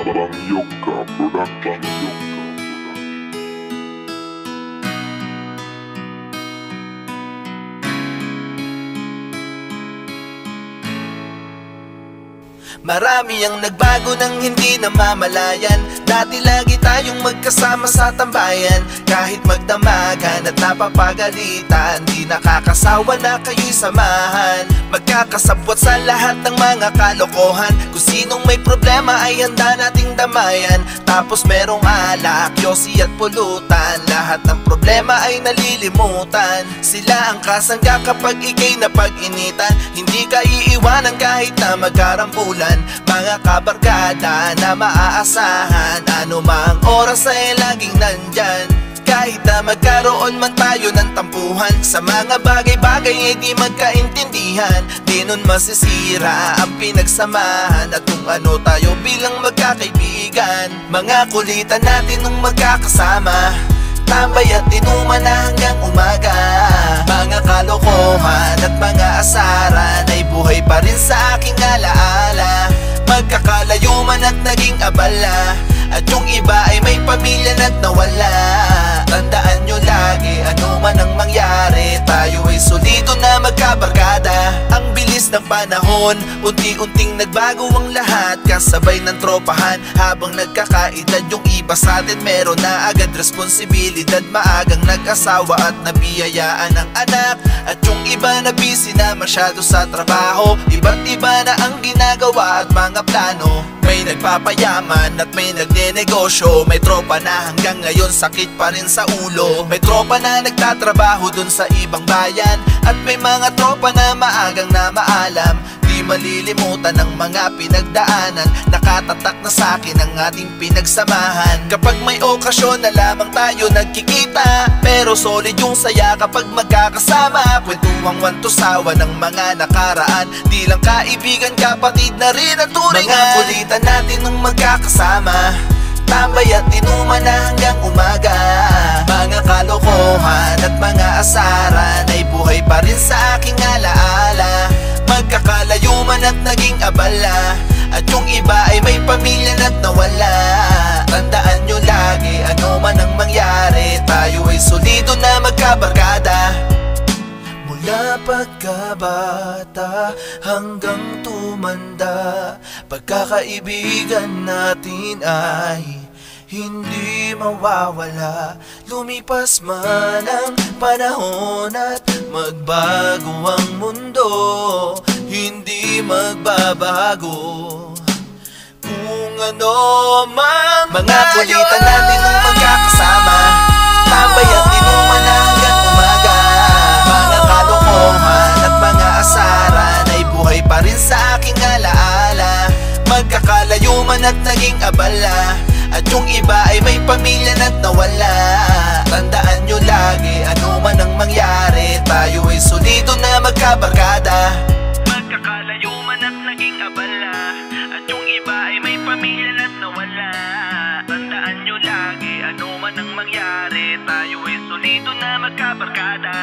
Bangyoka Production. Marami ang nagbago nang hindi namamalayan. Dati lagi tayong magkasama sa tambayan. Kahit magdamagan at napapagalitan, di nakakasawa na kayo'y samahan. Magkakasabwat sa lahat ng mga kalokohan. Kung sinong may problema ay handa nating damayan. Tapos merong alak, yosi at pulutan. Lahat ng problema ay nalilimutan. Sila ang kasangga kapag ikay napag-initan. Hindi ka iiwanan kahit na magkarambulan. Mga kabarkada na maaasahan, ano mang oras ay laging nandyan. Kahit na magkaroon man tayo ng tampuhan, sa mga bagay-bagay ay di magkaintindihan. Di nun masisira ang pinagsamahan at kung ano tayo bilang magkakaibigan. Mga kulitan natin nung magkakasama, tambay at inuman na hanggang umaga. Mga kalokohan at mga asaran ay buhay pa rin sa aking alaala. Magkakalayo man at naging abala, at yung iba ay may pamilya na't nawala. Tandaan nyo lagi, ano man ang mangyari, tayo ay solido na magkabarkada. Ang bilis ng panahon, unti-unting nagbago ang lahat. Kasabay ng tropahan, habang nagkakaedad yung iba sa atin meron na agad responsibilidad. Maagang nag-asawa at nabiyayaan ng anak. At yung iba na busy na masyado sa trabaho. Iba't iba na ang ginagawa at mga plano. May nagpapayaman at may nagnenegosyo. May tropa na hanggang ngayon sakit pa rin sa ulo. May tropa na nagtatrabaho dun sa ibang bayan. At may mga tropa na maagang na maalam. Di malilimutan ang mga pinagdaanan. Nakatatak na sa'kin ang ating pinagsamahan. Kapag may okasyon na lamang tayo nagkikita, pero solid yung saya kapag magkakasama. Kwentuhang wantusawa ng mga nakaraan. Di lang kaibigan, kapatid na rin ang turingan. Mga kulitan natin nung magkakasama, tambay at inuman na hanggang umaga. Mga kalokohan at mga asaran ay buhay pa rin sa aking alaala. Magkakalayo man at naging abala, at yung iba ay may pamilya na't nawala. Tandaan nyo lagi, ano man ang mangyari, tayo ay solido na magkabarkada. Mula pagkabata hanggang tumanda, pagkakaibigan natin ay hindi mawawala. Lumipas man ang panahon at magbago ang mundo, hindi magbabago kung ano man. Mga kulitan natin nung magkakasama, tambay at inuman na hanggang umaga. Mga kalokohan at mga asaran ay buhay pa rin sa aking alaala. Magkakalayo man at naging abala, at yung iba ay may pamilya na't nawala. Tandaan nyo lagi, ano man ang mangyari, tayo ay solido na magkabarkada. Magkakalayo man at naging abala, at yung iba ay may pamilya na't nawala. Tandaan nyo lagi, ano man ang mangyari, tayo ay solido na magkabarkada.